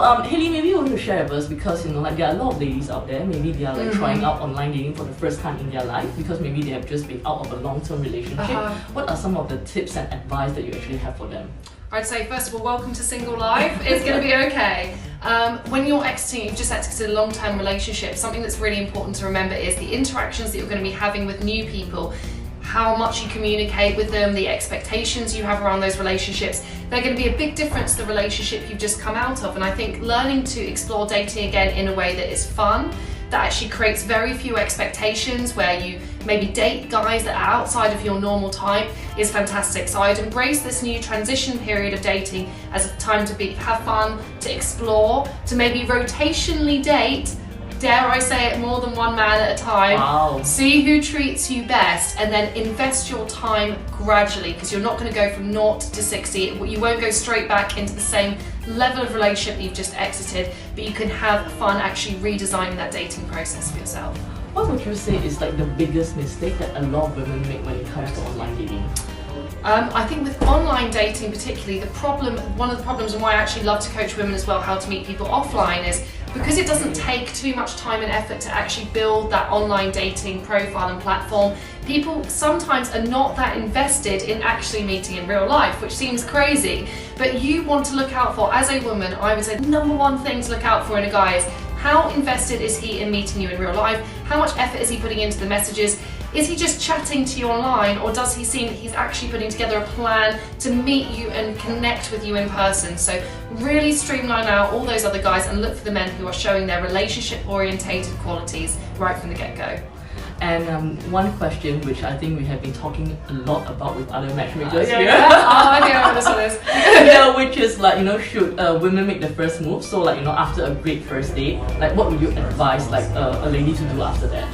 Hayley, maybe you want to share with us, because like there are a lot of ladies out there, maybe they are like trying out online dating for the first time in their life, because maybe they have just been out of a long-term relationship. What are some of the tips and advice that you actually have for them? I'd say, first of all, welcome to single life. It's going to be okay. When you're exiting, you've just exited a long-term relationship, something that's really important to remember is the interactions that you're going to be having with new people, how much you communicate with them, the expectations you have around those relationships. They're going to be a big difference to the relationship you've just come out of. And I think learning to explore dating again in a way that is fun, that actually creates very few expectations, where you maybe date guys that are outside of your normal type, is fantastic. So I'd embrace this new transition period of dating as a time to have fun, to explore, to maybe rotationally date, dare I say it, more than one man at a time. Wow. See who treats you best, and then invest your time gradually, because you're not going to go from 0 to 60. You won't go straight back into the same level of relationship that you've just exited, but you can have fun actually redesigning that dating process for yourself. What would you say is like the biggest mistake that a lot of women make when it comes to online dating? I think with online dating particularly, one of the problems, and why I actually love to coach women as well how to meet people offline, is because it doesn't take too much time and effort to actually build that online dating profile and platform. People sometimes are not that invested in actually meeting in real life, which seems crazy, but you want to look out for, as a woman, I would say number one thing to look out for in a guy is how invested is he in meeting you in real life? How much effort is he putting into the messages? Is he just chatting to you online, or does he seem that he's actually putting together a plan to meet you and connect with you in person? So really streamline out all those other guys and look for the men who are showing their relationship-orientated qualities right from the get-go. And one question which I think we have been talking a lot about with other matchmakers here. I know what this one is. Yeah, which is like, should women make the first move? So like, after a great first date, like what would you advise like a lady to do after that?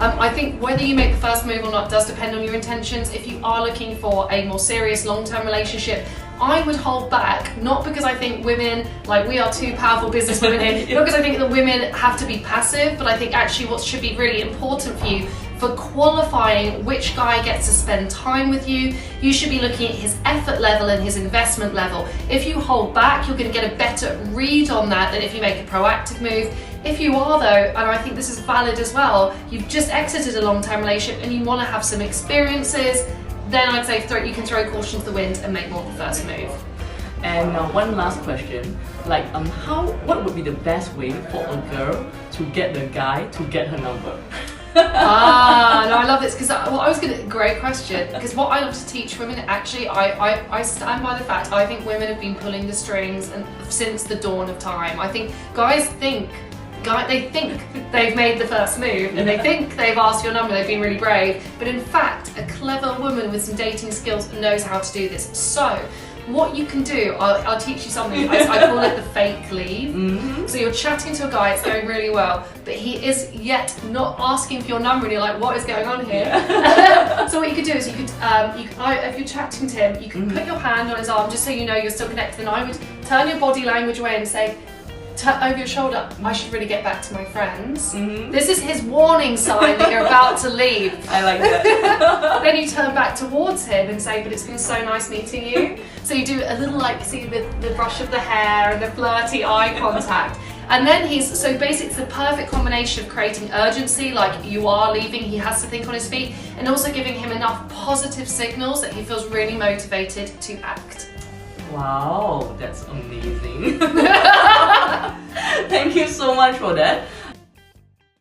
I think whether you make the first move or not does depend on your intentions. If you are looking for a more serious long-term relationship, I would hold back, not because I think women, like we are two powerful business women here, not because I think that women have to be passive, but I think actually what should be really important for you for qualifying which guy gets to spend time with you, you should be looking at his effort level and his investment level. If you hold back, you're going to get a better read on that than if you make a proactive move. If you are though, and I think this is valid as well, you've just exited a long-term relationship and you want to have some experiences, then I'd say you can throw caution to the wind and make more of the first move. And one last question, like what would be the best way for a girl to get the guy to get her number? No, I love this, because great question, because what I love to teach women, actually, I stand by the fact I think women have been pulling the strings since the dawn of time. I think guys think they've made the first move, and they think they've asked your number, they've been really brave, but in fact a clever woman with some dating skills knows how to do this. So what you can do, I'll teach you something, I call it the fake lead. So you're chatting to a guy, it's going really well, but he is yet not asking for your number, and you're like, what is going on here? So what you could do is if you're chatting to him, you can put your hand on his arm just so you know you're still connected, and I would turn your body language away and say, over your shoulder, I should really get back to my friends. This is his warning sign that you're about to leave. I like that. Then you turn back towards him and say, but it's been so nice meeting you. So you do a little, like, see the brush of the hair and the flirty eye contact. And then so basically it's the perfect combination of creating urgency, like you are leaving, he has to think on his feet, and also giving him enough positive signals that he feels really motivated to act. Wow, that's amazing. Thank you so much for that.